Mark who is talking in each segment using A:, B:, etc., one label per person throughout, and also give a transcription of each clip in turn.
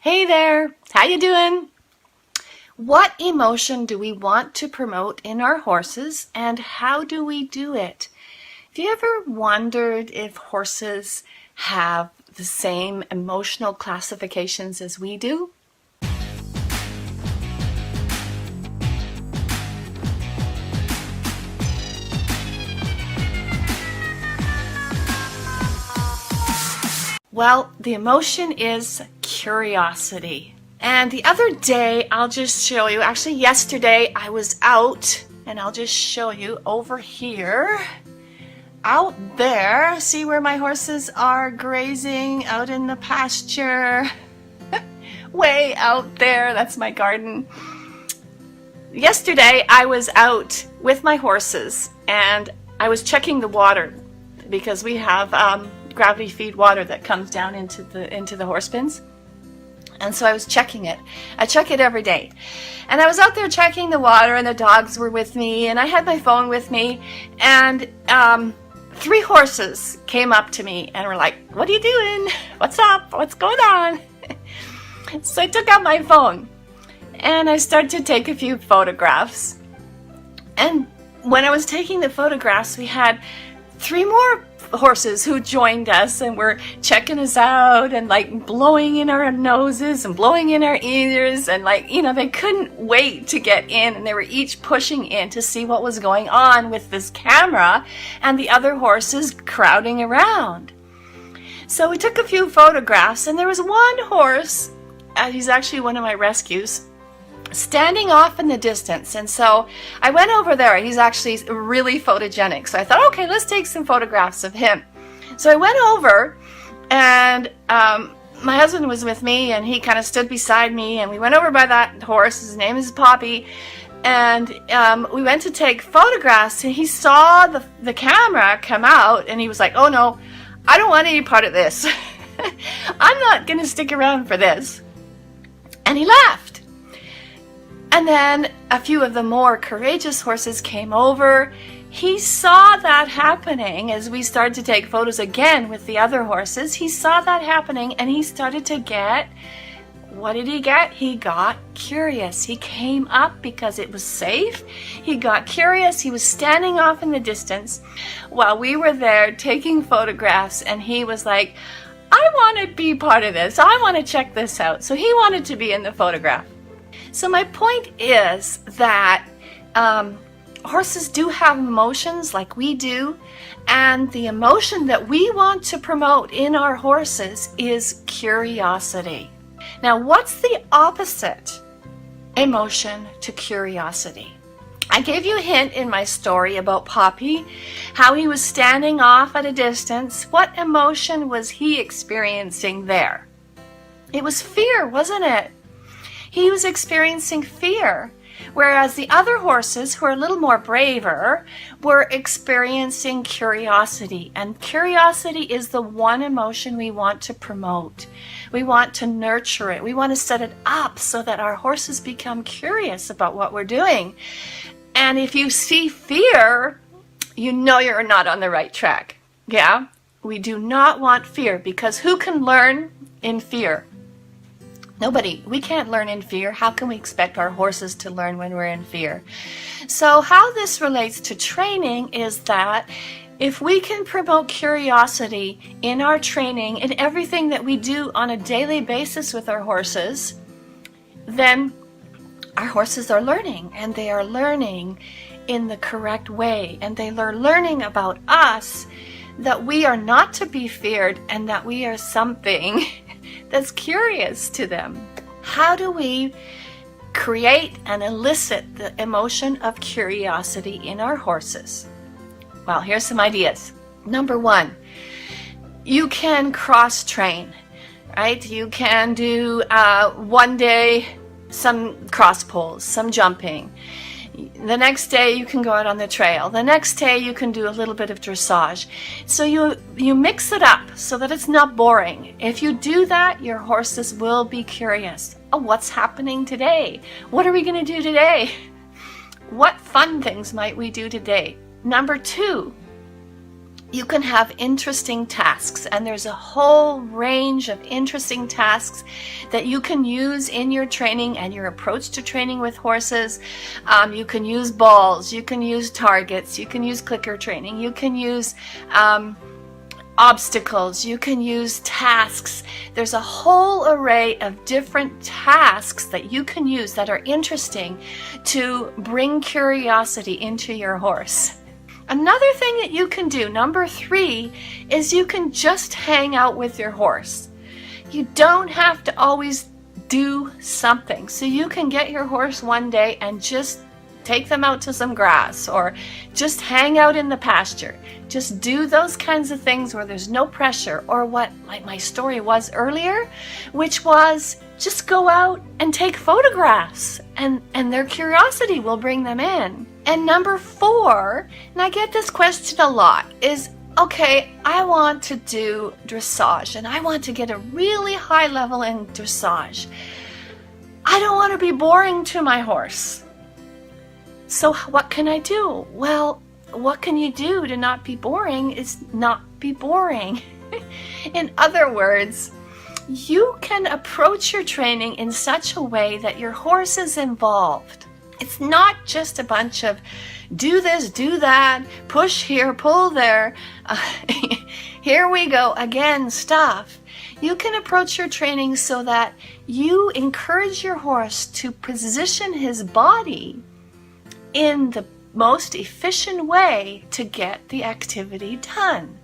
A: Hey there, how you doing? What emotion do we want to promote in our horses and how do we do it? Have you ever wondered if horses have the same emotional classifications as we do? Well, the emotion is curiosity. And the other day, I'll just show you, actually yesterday I was out, and I'll just show you over here, out there, see where my horses are grazing out in the pasture, way out there, that's my garden. Yesterday I was out with my horses and I was checking the water because we have gravity feed water that comes down into the horse bins. And so I was checking it. I check it every day. And I was out there checking the water and the dogs were with me and I had my phone with me and 3 horses came up to me and were like, "What are you doing? What's up? What's going on?" So I took out my phone and I started to take a few photographs. And when I was taking the photographs, we had 3 more horses who joined us and were checking us out and like blowing in our noses and blowing in our ears and they couldn't wait to get in and they were each pushing in to see what was going on with this camera and the other horses crowding around. So we took a few photographs and there was one horse, he's actually one of my rescues, standing off in the distance. And so I went over there. He's actually really photogenic. So I thought, okay, let's take some photographs of him. So I went over and my husband was with me and he kind of stood beside me and we went over by that horse. His name is Poppy. And we went to take photographs and he saw the camera come out and he was like, "Oh no, I don't want any part of this. I'm not going to stick around for this." And he left. And then a few of the more courageous horses came over. He saw that happening as we started to take photos again with the other horses. He saw that happening and he started to get, what did he get? He got curious. He came up because it was safe. He got curious. He was standing off in the distance while we were there taking photographs and he was like, "I want to be part of this. I want to check this out." So he wanted to be in the photograph. So my point is that horses do have emotions like we do, and the emotion that we want to promote in our horses is curiosity. Now, what's the opposite emotion to curiosity? I gave you a hint in my story about Poppy, how he was standing off at a distance. What emotion was he experiencing there? It was fear, wasn't it? He was experiencing fear, whereas the other horses, who are a little more braver, were experiencing curiosity. And curiosity is the one emotion we want to promote. We want to nurture it. We want to set it up so that our horses become curious about what we're doing. And if you see fear, you know you're not on the right track. Yeah? We do not want fear because who can learn in fear? Nobody. We can't learn in fear. How can we expect our horses to learn when we're in fear? So how this relates to training is that if we can promote curiosity in our training, in everything that we do on a daily basis with our horses, then our horses are learning, and they are learning in the correct way, and they are learning about us, that we are not to be feared and that we are something that's curious to them. How do we create and elicit the emotion of curiosity in our horses? Well, here's some ideas. Number 1, you can cross-train, right? You can do one day some cross pulls, some jumping. The next day you can go out on the trail. The next day you can do a little bit of dressage. So you mix it up so that it's not boring. If you do that, your horses will be curious. Oh, what's happening today? What are we going to do today? What fun things might we do today? Number 2, you can have interesting tasks, and there's a whole range of interesting tasks that you can use in your training and your approach to training with horses. You can use balls, you can use targets, you can use clicker training, you can use obstacles, you can use tasks. There's a whole array of different tasks that you can use that are interesting to bring curiosity into your horse. Another thing that you can do, number 3, is you can just hang out with your horse. You don't have to always do something. So you can get your horse one day and just take them out to some grass, or just hang out in the pasture. Just do those kinds of things where there's no pressure, or what like my story was earlier, which was just go out and take photographs, and their curiosity will bring them in. And number 4, and I get this question a lot, is, okay, I want to do dressage and I want to get a really high level in dressage. I don't want to be boring to my horse. So what can I do? Well, what can you do to not be boring is not be boring. In other words, you can approach your training in such a way that your horse is involved. It's not just a bunch of do this, do that, push here, pull there, here we go again stuff. You can approach your training so that you encourage your horse to position his body in the most efficient way to get the activity done.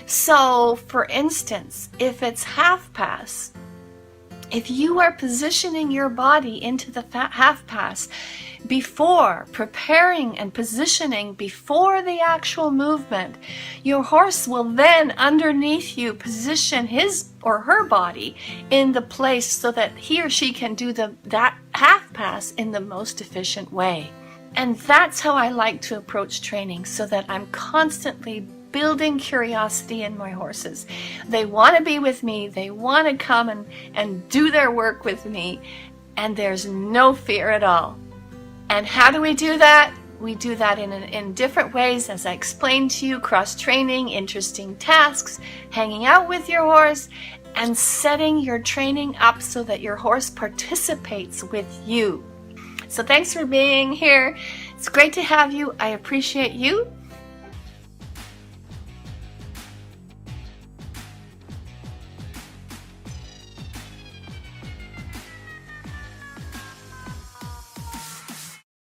A: So, for instance, if it's half pass, if you are positioning your body into the half pass before preparing and positioning before the actual movement, your horse will then underneath you position his or her body in the place so that he or she can do that half pass in the most efficient way. And that's how I like to approach training, so that I'm constantly building curiosity in my horses. They want to be with me, they want to come and do their work with me, and there's no fear at all. And how do we do that? We do that in different ways, as I explained to you: cross-training, interesting tasks, hanging out with your horse, and setting your training up so that your horse participates with you. So thanks for being here. It's great to have you. I appreciate you.